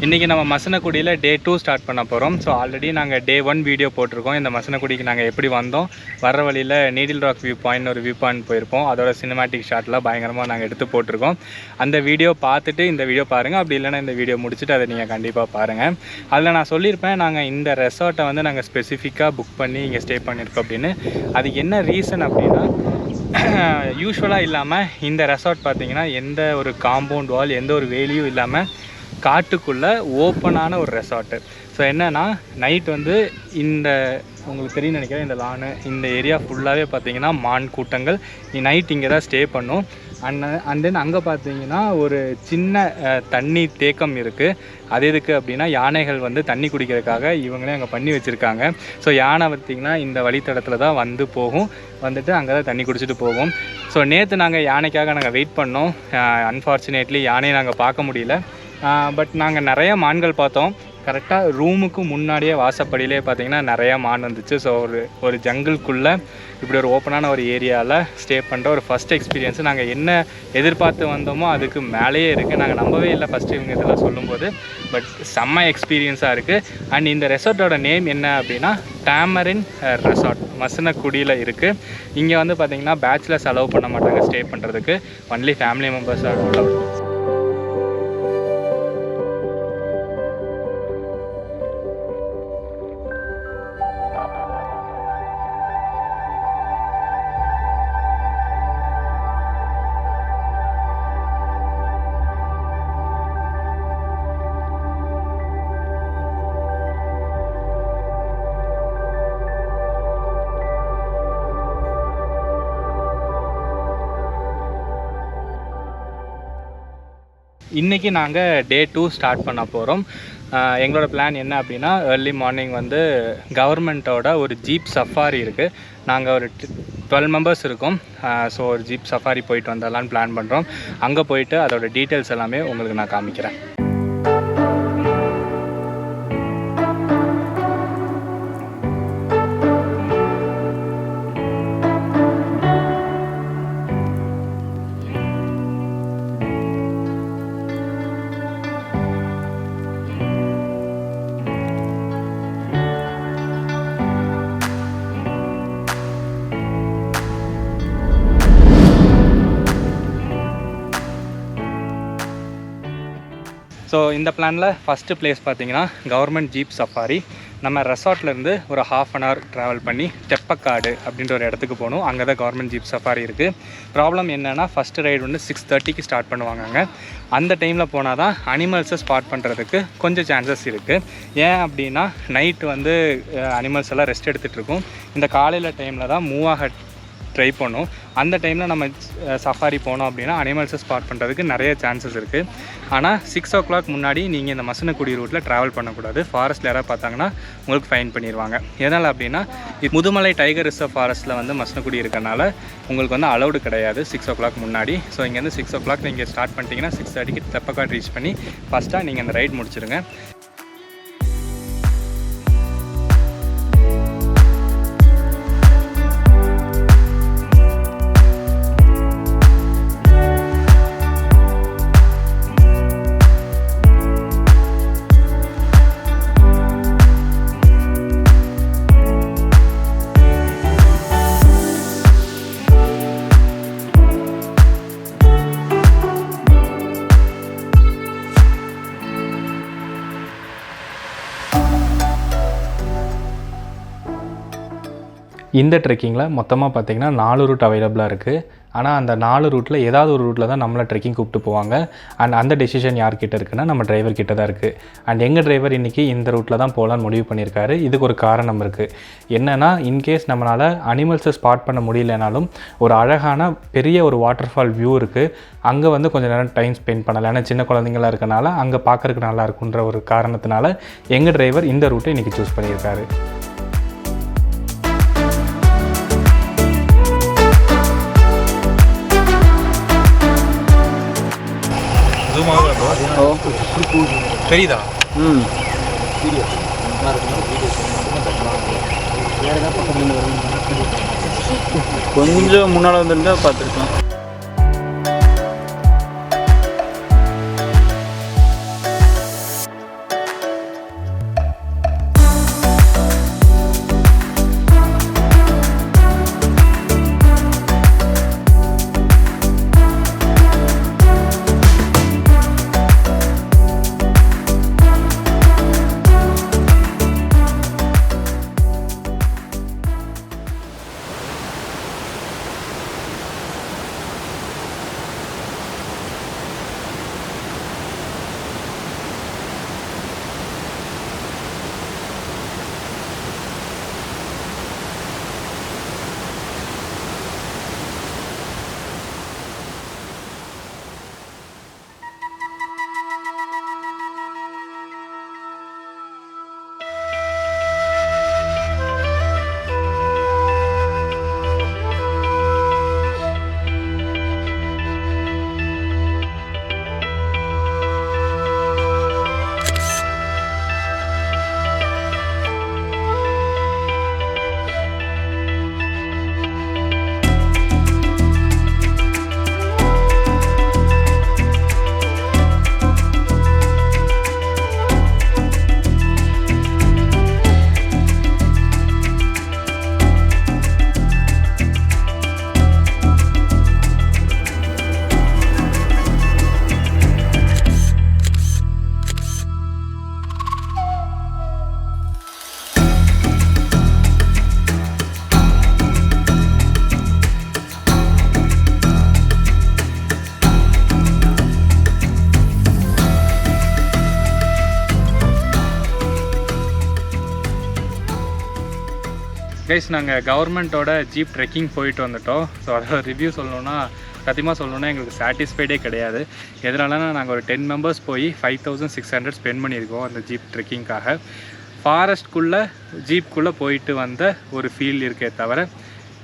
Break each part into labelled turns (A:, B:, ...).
A: இன்றைக்கி நம்ம மசனகுடியில் டே 2 ஸ்டார்ட் பண்ண போகிறோம். ஸோ ஆல்ரெடி நாங்கள் டே 1 வீடியோ போட்டிருக்கோம். இந்த மசனகுடிக்கு நாங்கள் எப்படி வந்தோம், வர்ற வழியில் நீடில் ராக் வியூ பாயிண்ட் ஒரு வியூ பாயிண்ட் போயிருப்போம். அதோட சினிமாட்டிக் ஷாட்லாம் பயங்கரமாக நாங்கள் எடுத்து போட்டிருக்கோம். அந்த வீடியோ பார்த்துட்டு இந்த வீடியோ பாருங்கள். அப்படி இல்லைன்னா இந்த வீடியோ முடிச்சுட்டு அதை நீங்கள் கண்டிப்பாக பாருங்கள். அதில் நான் சொல்லியிருப்பேன், நாங்கள் இந்த ரெசார்ட்டை வந்து நாங்கள் ஸ்பெசிஃபிக்காக புக் பண்ணி இங்கே ஸ்டே பண்ணியிருக்கோம் அப்படின்னு. அதுக்கு என்ன ரீசன் அப்படின்னா, யூஸ்வலாக இல்லாமல் இந்த ரெசார்ட் பார்த்திங்கன்னா எந்த ஒரு காம்பவுண்ட் வால், எந்த ஒரு வேலியும் இல்லாமல் காட்டுக்குள்ளே ஓப்பனான ஒரு ரெசார்ட்டு. ஸோ என்னென்னா, நைட் வந்து இந்த உங்களுக்கு தெரியும் நினைக்கிறேன், இந்த லானு இந்த ஏரியா ஃபுல்லாகவே பார்த்திங்கன்னா மான் கூட்டங்கள் நைட் இங்கே தான் ஸ்டே பண்ணும். அண்ட் தென் அங்கே பார்த்தீங்கன்னா ஒரு சின்ன தண்ணி தேக்கம் இருக்குது. அது எதுக்கு அப்படின்னா, யானைகள் வந்து தண்ணி குடிக்கிறதுக்காக இவங்களே அங்கே பண்ணி வச்சுருக்காங்க. ஸோ யானை பார்த்திங்கன்னா இந்த வழித்தடத்தில் தான் வந்து போகும், வந்துட்டு அங்கே தான் தண்ணி குடிச்சிட்டு போகும். ஸோ நேற்று நாங்கள் யானைக்காக நாங்கள் வெயிட் பண்ணோம். அன்ஃபார்ச்சுனேட்லி யானையை நாங்கள் பார்க்க முடியல. பட் நாங்கள் நிறைய மான்கள் பார்த்தோம். கரெக்டாக ரூமுக்கு முன்னாடியே வாசப்படியிலே பார்த்திங்கன்னா நிறையா மான் வந்துச்சு. ஸோ ஒரு ஜங்கிள்குள்ளே இப்படி ஒரு ஓப்பனான ஒரு ஏரியாவில் ஸ்டே பண்ணுற ஒரு ஃபஸ்ட் எக்ஸ்பீரியன்ஸு. நாங்கள் என்ன எதிர்பார்த்து வந்தோமோ அதுக்கு மேலேயே இருக்குது. நாங்கள் நம்பவே இல்லை ஃபஸ்ட்டு இவங்க இதெல்லாம் சொல்லும்போது. பட் செம்ம எக்ஸ்பீரியன்ஸாக இருக்குது. அண்ட் இந்த ரெசார்ட்டோட நேம் என்ன அப்படின்னா, டேமரின் ரெசார்ட், மசனகுடியில் இருக்குது. இங்கே வந்து பார்த்திங்கன்னா பேச்சுலர்ஸ் அலோவ் பண்ண மாட்டாங்க ஸ்டே பண்ணுறதுக்கு, ஒன்லி ஃபேமிலி மெம்பர்ஸ் அலோவ். இன்றைக்கி நாங்கள் டே 2 ஸ்டார்ட் பண்ண போகிறோம். எங்களோட பிளான் என்ன அப்படின்னா, ஏர்லி மார்னிங் வந்து கவர்மெண்ட்டோட ஒரு ஜீப் சஃபாரி இருக்குது. நாங்கள் ஒரு 12 மெம்பர்ஸ் இருக்கோம். ஸோ ஒரு ஜீப் சஃபாரி போயிட்டு வந்தலான்னு பிளான் பண்ணுறோம். அங்கே போயிட்டு அதோட டீட்டெயில்ஸ் எல்லாமே உங்களுக்கு நான் காமிக்கிறேன். ஸோ இந்த பிளானில் ஃபஸ்ட்டு பிளேஸ் பார்த்திங்கன்னா கவர்மெண்ட் ஜீப் சஃபாரி. நம்ம ரெசார்ட்லேருந்து ஒரு 1/2 அன் ஹவர் ட்ராவல் பண்ணி தெப்பக்காடு அப்படின்ற ஒரு இடத்துக்கு போகணும். அங்கே தான் கவர்மெண்ட் ஜீப் சஃபாரி இருக்குது. ப்ராப்ளம் என்னென்னா, ஃபஸ்ட்டு ரைடு வந்து 6:30க்கு ஸ்டார்ட் பண்ணுவாங்க. அந்த டைமில் போனால் தான் அனிமல்ஸை ஸ்பாட் பண்ணுறதுக்கு கொஞ்சம் சான்சஸ் இருக்குது. ஏன் அப்படின்னா, நைட்டு வந்து அனிமல்ஸ் எல்லாம் ரெஸ்ட் எடுத்துகிட்டு இருக்கும். இந்த காலையில் டைமில் தான் மூவ் ஆக ட்ரை பண்ணோம். அந்த டைமில் நம்ம சஃபாரி போனோம் அப்படின்னா அனிமல்ஸை ஸ்பாட் பண்ணுறதுக்கு நிறைய சான்சஸ் இருக்குது. ஆனால் 6 o'clock முன்னாடி நீங்கள் இந்த மசனகுடி ரூட்டில் ட்ராவல் பண்ணக்கூடாது. ஃபாரஸ்ட்டில் யாராவது பார்த்தாங்கன்னா உங்களுக்கு ஃபைன் பண்ணிடுவாங்க. எதனால் அப்படின்னா, முதுமலை டைகர் ரிசர்வ் ஃபாரஸ்ட்டில் வந்து மசனகுடி இருக்கனால உங்களுக்கு வந்து அலௌடு கிடையாது 6 o'clock முன்னாடி. ஸோ இங்கேருந்து 6 o'clock நீங்கள் ஸ்டார்ட் பண்ணிட்டீங்கன்னா 6:30க்கு தெப்பக்காடு ரீச் பண்ணி ஃபஸ்ட்டாக நீங்கள் அந்த ரைட் முடிச்சிடுங்க. இந்த ட்ரெக்கிங்கில் மொத்தமாக பார்த்திங்கன்னா 4 ரூட் அவைலபிளாக இருக்குது. ஆனால் அந்த 4 ரூட்டில் ஏதாவது ஒரு ரூட்டில் தான் நம்மளை ட்ரெக்கிங் கூப்பிட்டு போவாங்க. அண்ட் அந்த டெசிஷன் யார்கிட்ட இருக்குன்னா, நம்ம டிரைவர் கிட்ட தான் இருக்குது. அண்ட் எங்கள் டிரைவர் இன்றைக்கி இந்த ரூட்டில் தான் போகலான்னு முடிவு பண்ணியிருக்காரு. இதுக்கு ஒரு காரணம் இருக்குது. என்னென்னா, இன்கேஸ் நம்மளால் அனிமல்ஸை ஸ்பாட் பண்ண முடியலனாலும் ஒரு அழகான பெரிய ஒரு வாட்டர் ஃபால் வியூ இருக்குது. அங்கே வந்து கொஞ்சம் நேரம் டைம் ஸ்பெண்ட் பண்ணலாம். ஏன்னா சின்ன குழந்தைங்களாக இருக்கனால அங்கே பார்க்குறதுக்கு நல்லா இருக்குன்ற ஒரு காரணத்தினால எங்கள் டிரைவர் இந்த ரூட்டை இன்றைக்கி சூஸ் பண்ணியிருக்காரு. தெரியுதா? கொஞ்சம் முன்னால் வந்துருந்தா பார்த்துருக்கலாம். கைஸ் நாங்கள் கவர்மெண்ட்டோட ஜீப் ட்ரெக்கிங் போயிட்டு வந்துட்டோம். ஸோ அதோட ரிவ்யூ சொல்லணுன்னா சத்தியமாக சொல்லணுன்னா எங்களுக்கு சாட்டிஸ்ஃபைடே கிடையாது. எதனாலனா நாங்கள் ஒரு 10 மெம்பர்ஸ் போய் 5600 ஸ்பெண்ட் பண்ணியிருக்கோம் அந்த ஜீப் ட்ரெக்கிங்காக. ஃபாரஸ்ட்குள்ளே ஜீப்குள்ளே போயிட்டு வந்த ஒரு ஃபீல் இருக்கே தவிர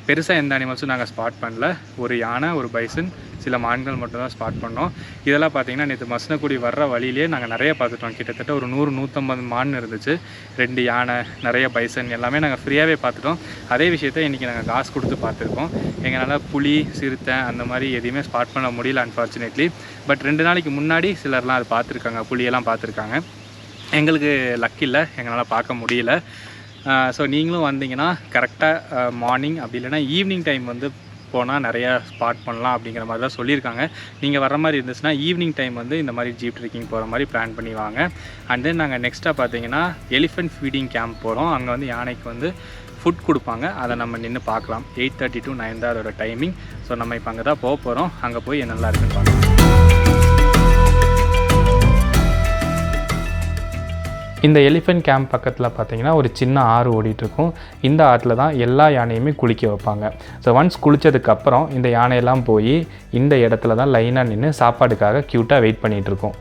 A: பெருசாக எந்த அனிமல்ஸும் நாங்கள் ஸ்பாட் பண்ணல. ஒரு யானை, ஒரு பைசன், சில மான்கள் மட்டும் தான் ஸ்பாட் பண்ணோம். இதெல்லாம் பார்த்திங்கன்னா நேற்று மசனகுடி வர்ற வழியிலே நாங்கள் நிறைய பார்த்துட்டோம். கிட்டத்தட்ட ஒரு 100-150 மான் இருந்துச்சு, 2 யானை, நிறைய பைசன் எல்லாமே நாங்கள் ஃப்ரீயாகவே பார்த்துட்டோம். அதே விஷயத்தை இன்றைக்கி நாங்கள் காசு கொடுத்து பார்த்துருக்கோம். எங்களால் புலி, சிறுத்தை அந்த மாதிரி எதையுமே ஸ்பாட் பண்ண முடியல அன்ஃபார்ச்சுனேட்லி. பட் 2 நாளைக்கு முன்னாடி சிலர்லாம் அது பார்த்துருக்காங்க, புலியெல்லாம் பார்த்துருக்காங்க. எங்களுக்கு லக் இல்லை, எங்களால் பார்க்க முடியல. ஸோ நீங்களும் வந்தீங்கன்னா கரெக்டாக மார்னிங் அப்படி இல்லைனா ஈவினிங் டைம் வந்து போனால் நிறையா ஸ்பாட் பண்ணலாம் அப்படிங்கிற மாதிரி தான் சொல்லியிருக்காங்க. நீங்கள் வர மாதிரி இருந்துச்சுன்னா ஈவினிங் டைம் வந்து இந்த மாதிரி ஜீப் ட்ரெக்கிங் போகிற மாதிரி பிளான் பண்ணி வாங்க. அண்ட் தென் நாங்கள் நெக்ஸ்ட்டாக பார்த்தீங்கன்னா எலிஃபென்ட் ஃபீடிங் கேம்ப் போகிறோம். அங்கே வந்து யானைக்கு வந்து ஃபுட் கொடுப்பாங்க, அதை நம்ம நின்று பார்க்கலாம். 8:30 to 9 தான் அதோட டைமிங். ஸோ நம்ம இப்போ அங்கே தான் போக போகிறோம். அங்கே போய் என்னெல்லாம் இருக்குன்னு பார்க்கலாம். இந்த எலிஃபென்ட் கேம்ப் பக்கத்தில் பார்த்தீங்கன்னா ஒரு சின்ன ஆறு ஓடிட்டுருக்கும். இந்த ஆற்றில் தான் எல்லா யானையுமே குளிக்க வைப்பாங்க. ஸோ ஒன்ஸ் குளித்ததுக்கப்புறம் இந்த யானையெல்லாம் போய் இந்த இடத்துல தான் லைனாக நின்று சாப்பாடுக்காக க்யூட்டாக வெயிட் பண்ணிகிட்ருக்கோம்.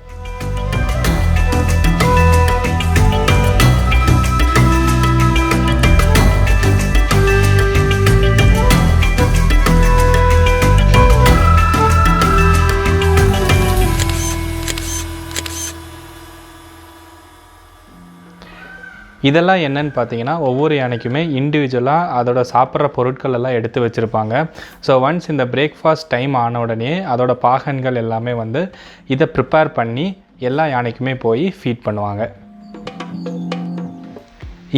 A: இதெல்லாம் என்னன்னு பார்த்தீங்கன்னா ஒவ்வொரு யானைக்குமே இண்டிவிஜுவலாக அதோட சாப்பிட்ற பொருட்கள் எல்லாம் எடுத்து வச்சுருப்பாங்க. ஸோ ஒன்ஸ் இந்த பிரேக்ஃபாஸ்ட் டைம் ஆன உடனே அதோட பாகன்கள் எல்லாமே வந்து இதை ப்ரிப்பேர் பண்ணி எல்லா யானைக்குமே போய் ஃபீட் பண்ணுவாங்க.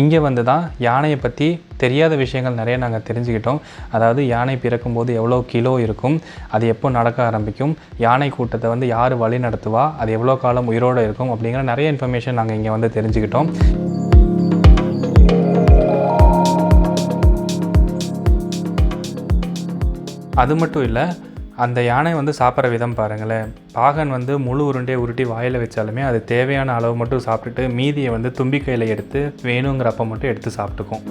A: இங்கே வந்து தான் யானையை பற்றி தெரியாத விஷயங்கள் நிறைய நாங்கள் தெரிஞ்சுக்கிட்டோம். அதாவது யானை பிறக்கும்போது எவ்வளோ கிலோ இருக்கும், அது எப்போ நடக்க ஆரம்பிக்கும், யானை கூட்டத்தை வந்து யார் வழி நடத்துவா, அது எவ்வளோ காலம் உயிரோடு இருக்கும் அப்படிங்கிற நிறைய இன்ஃபர்மேஷன் நாங்கள் இங்கே வந்து தெரிஞ்சுக்கிட்டோம். அது மட்டும் இல்லை, அந்த யானை வந்து சாப்பிட்ற விதம் பாருங்களேன். பாகன் வந்து முழு உருண்டையை உருட்டி வாயில் வச்சாலுமே அது தேவையான அளவு மட்டும் சாப்பிட்டுட்டு மீதியை வந்து தும்பிக்கையில் எடுத்து வேணுங்கிறப்ப மட்டும் எடுத்து சாப்பிட்டுக்கும்.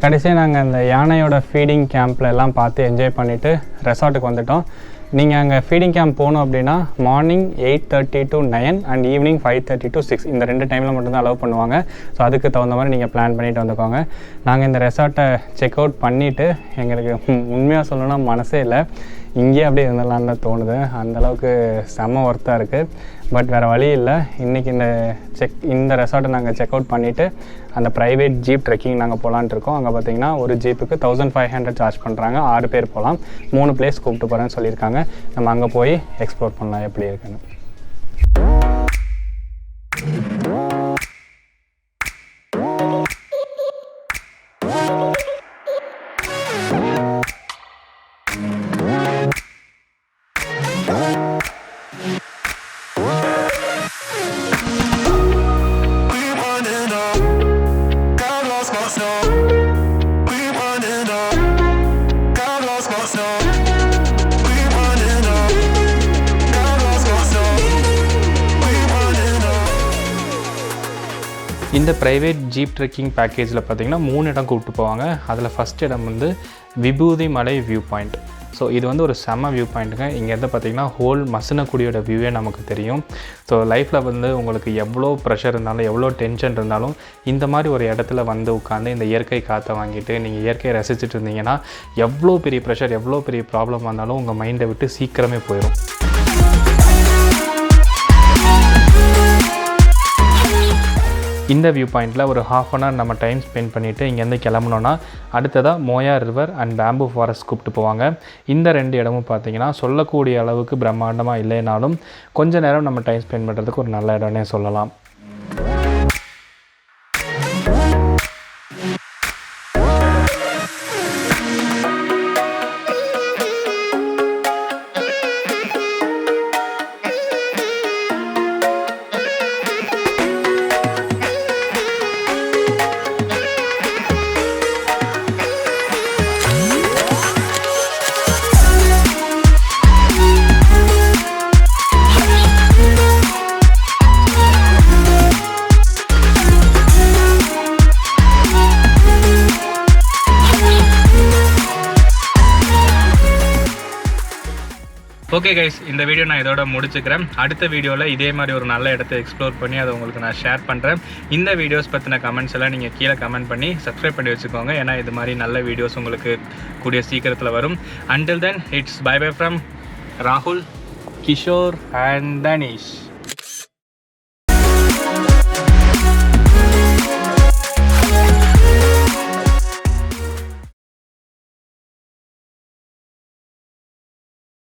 A: கடைசியாக நாங்கள் அந்த யானையோட ஃபீடிங் கேம்பில் எல்லாம் பார்த்து என்ஜாய் பண்ணிவிட்டு ரெசார்ட்டுக்கு வந்துவிட்டோம். நீங்கள் அங்கே ஃபீடிங் கேம்ப் போகணும் அப்படின்னா morning 8:30 to 9 and evening 5:30 to 6 இந்த 2 டைமில் மட்டும்தான் அலோவ் பண்ணுவாங்க. ஸோ அதுக்கு தகுந்த மாதிரி நீங்கள் பிளான் பண்ணிவிட்டு வந்துக்கோங்க. நாங்கள் இந்த ரெசார்ட்டை செக் அவுட் பண்ணிவிட்டு எங்களுக்கு உண்மையாக சொல்லணும்னா மனசே இல்லை, இங்கேயே அப்படியே இருந்தலான்னு தான் தோணுது. அந்தளவுக்கு செம்ம ஒர்த்தாக இருக்குது. பட் வேறு வழி இல்லை. இன்றைக்கி இந்த ரெசார்ட்டை நாங்கள் செக் அவுட் பண்ணிவிட்டு அந்த ப்ரைவேட் ஜீப் ட்ரெக்கிங் நாங்கள் போகலான்ட்டு இருக்கோம். அங்கே பார்த்தீங்கன்னா ஒரு ஜீப்புக்கு 1500 சார்ஜ் பண்ணுறாங்க. 6 பேர் போகலாம். 3 பிளேஸ் கூப்பிட்டு போகிறேன்னு சொல்லியிருக்காங்க. நம்ம அங்கே போய் எக்ஸ்ப்ளோர் பண்ணலாம் எப்படி இருக்குன்னு. இந்த ப்ரைவேட் ஜீப் ட்ரெக்கிங் பேக்கேஜில் பார்த்திங்கன்னா 3 இடம் கூப்பிட்டு போவாங்க. அதில் ஃபஸ்ட் இடம் வந்து விபூதி மலை வியூ பாயிண்ட். ஸோ இது வந்து ஒரு செம்ம வியூ பாயிண்ட்டுங்க. இங்கேருந்து பார்த்திங்கன்னா ஹோல் மசனகுடியோட வியூவே நமக்கு தெரியும். ஸோ லைஃப்பில் வந்து உங்களுக்கு எவ்வளோ ப்ரெஷர் இருந்தாலும் எவ்வளோ டென்ஷன் இருந்தாலும் இந்த மாதிரி ஒரு இடத்துல வந்து உட்காந்து இந்த இயற்கை காற்றை வாங்கிட்டு நீங்கள் இயற்கையை ரசிச்சுட்டு இருந்தீங்கன்னா எவ்வளோ பெரிய ப்ரெஷர் எவ்வளோ பெரிய ப்ராப்ளம் வந்தாலும் உங்கள் மைண்டை விட்டு சீக்கிரமே போயிடும். இந்த வியூ பாயிண்டில் ஒரு ½ அன் ஹவர் நம்ம டைம் ஸ்பெண்ட் பண்ணிவிட்டு இங்கேருந்து கிளம்புனோன்னா அடுத்ததாக Moyar river and bamboo forest கூப்பிட்டு போவாங்க. இந்த 2 இடமும் பார்த்திங்கன்னா சொல்லக்கூடிய அளவுக்கு பிரம்மாண்டமாக இல்லைனாலும் கொஞ்சம் நேரம் நம்ம டைம் ஸ்பெண்ட் பண்ணுறதுக்கு ஒரு நல்ல இடம்னே சொல்லலாம். ஓகே கைஸ், இந்த வீடியோ நான் இதோட முடிச்சுக்கிறேன். அடுத்த வீடியோவில் இதே மாதிரி ஒரு நல்ல இடத்த எக்ஸ்ப்ளோர் பண்ணி அதை உங்களுக்கு நான் ஷேர் பண்ணுறேன். இந்த வீடியோஸ் பற்றின கமெண்ட்ஸ் எல்லாம் நீங்கள் கீழே கமெண்ட் பண்ணி சப்ஸ்கிரைப் பண்ணி வச்சுக்கோங்க. ஏன்னா இது மாதிரி நல்ல வீடியோஸ் உங்களுக்கு கூடிய சீக்கிரத்தில் வரும். Until then, it's bye bye from Rahul, Kishore and Danish.